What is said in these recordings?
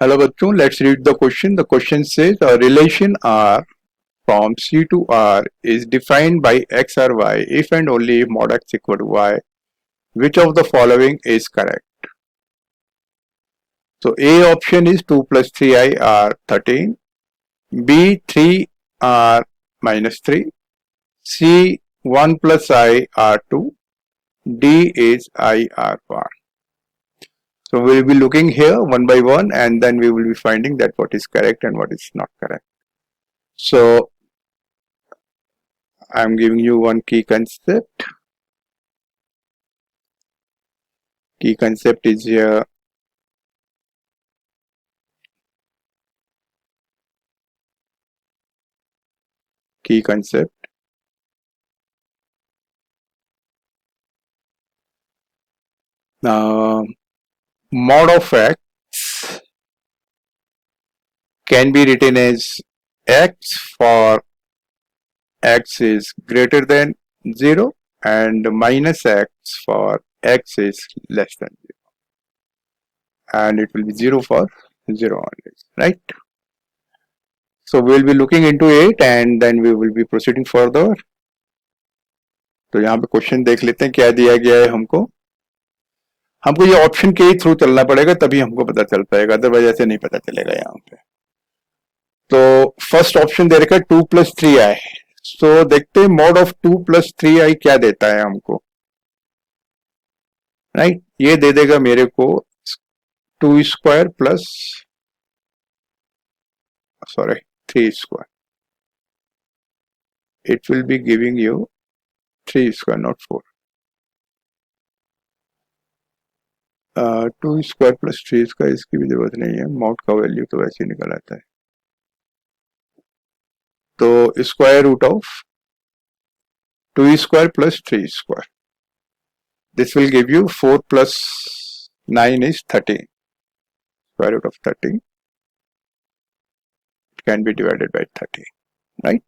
Hello bachcho, let's read the question. The question says a relation R from C to R is defined by X or Y if and only if mod X equal to Y. Which of the following is correct? So A option is 2 plus 3i are 13, B 3r minus 3, C 1 plus I are 2, D is I are 1. So we will be looking here one by one and then we will be finding that what is correct and what is not correct. So I am giving you one key concept. Key concept is here. Key concept. Now, mod of x can be written as x for x is greater than 0 and minus x for x is less than 0. And it will be 0 for 0 only, right? So we will be looking into it and then we will be proceeding further. तो यहाँ पे question देख लेते हैं क्या दिया गया है हमको ये ऑप्शन के थ्रू चलना पड़ेगा तभी हमको पता चल पाएगा अदरवाइज ऐसे नहीं पता चलेगा यहाँ पे तो फर्स्ट ऑप्शन दे रखा है 2 प्लस 3i सो देखते हैं मॉड ऑफ 2 प्लस 3i क्या देता है हमको राइट ये दे देगा मेरे को 2 square plus sorry 3 square it will be giving you 3 square not 4 2 square plus 3 square इसकी भी जरूरत नहीं है मॉड का वैल्यू तो वैसे ही निकल आता है तो square root of 2 square plus 3 square. This will give you 4 plus 9 is 13. Square root of 13 can be divided by 30, right?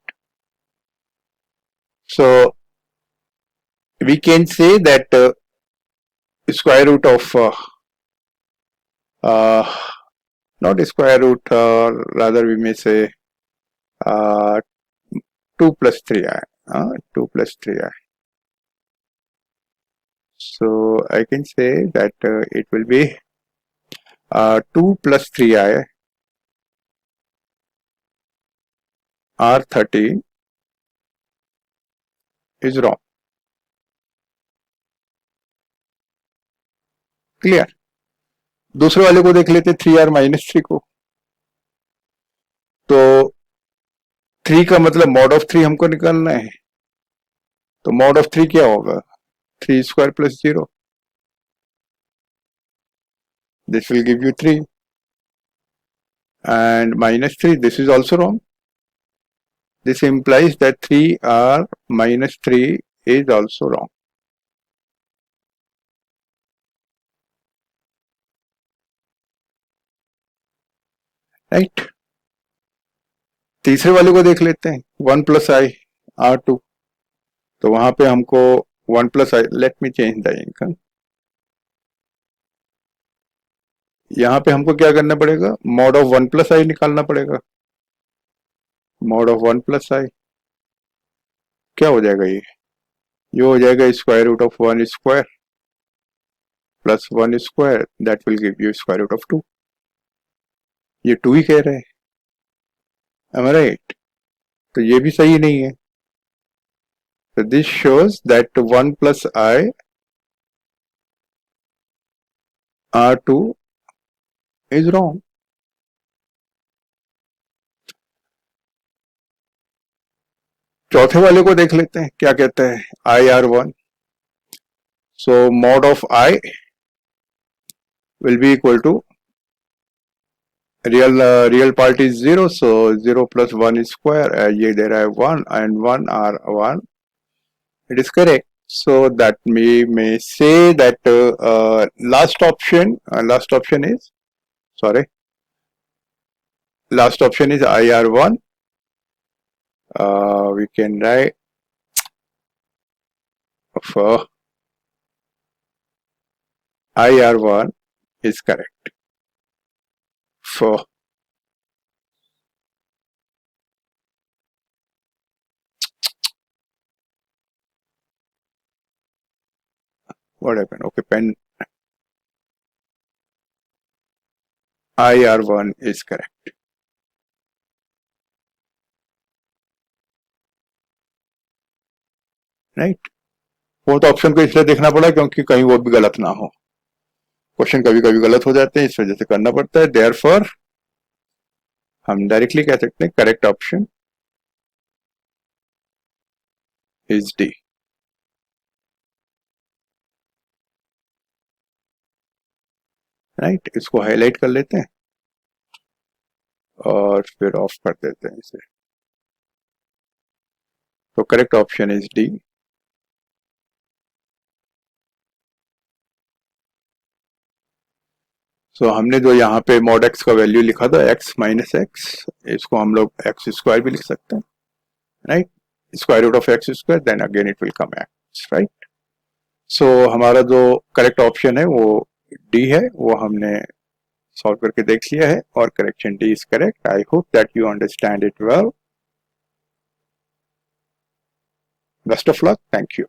So we can say that square root of not square root, rather we may say 2 plus 3i. 2 plus 3i. So I can say that it will be 2 plus 3i R13 is wrong. Clear दूसरे वाले को देख लेते 3r minus 3 को तो 3 का मतलब mod of 3 हमको निकालना है तो मॉड ऑफ 3 क्या होगा 3 square plus 0 this will give you 3 and minus 3 this is also wrong this implies that 3r minus 3 is also wrong right तीसरे वाले को देख लेते हैं 1 प्लस आई R2 तो वहां पे हमको 1 plus I let me change the ink यहाँ पे हमको क्या करना पड़ेगा मॉड ऑफ 1 प्लस आई निकालना पड़ेगा मॉड ऑफ 1 प्लस आई क्या हो जाएगा ये हो जाएगा square root of 1 square plus 1 square that will give you square root of 2 ये 2 ही कह रहे हैं am I right तो ये भी सही नहीं है so this shows that 1 plus I R2 is wrong चौथे वाले को देख लेते हैं क्या कहते हैं IR1 so mod of I will be equal to real part is 0 so 0 plus 1 is square ये दे रहा है 1 and 1 are 1 it is correct so that we may say that last option is sorry last option is IR1 we can write for IR1 is correct what happened? Okay, pen IR1 is correct. Right, fourth option को इसलिए देखना पड़ा क्योंकि कहीं वो भी गलत ना हो। क्वेश्चन कभी कभी गलत हो जाते हैं, इस वजह से करना पड़ता है। देयरफॉर हम डायरेक्टली कह सकते हैं correct option is D. Right, इसको हाईलाइट कर लेते हैं और फिर ऑफ कर देते हैं इसे। तो करेक्ट ऑप्शन इज डी। सो हमने जो यहाँ पे मॉड एक्स का वैल्यू लिखा था एक्स माइनस एक्स, इसको हम लोग एक्स स्क्वायर भी लिख सकते हैं। Right, square root of X square, then again it will come X. Right, so हमारा जो करेक्ट ऑप्शन है वो डी है, वो हमने सॉल्व करके देख लिया है और correction D is correct. I hope that you understand it well. Best of luck, thank you.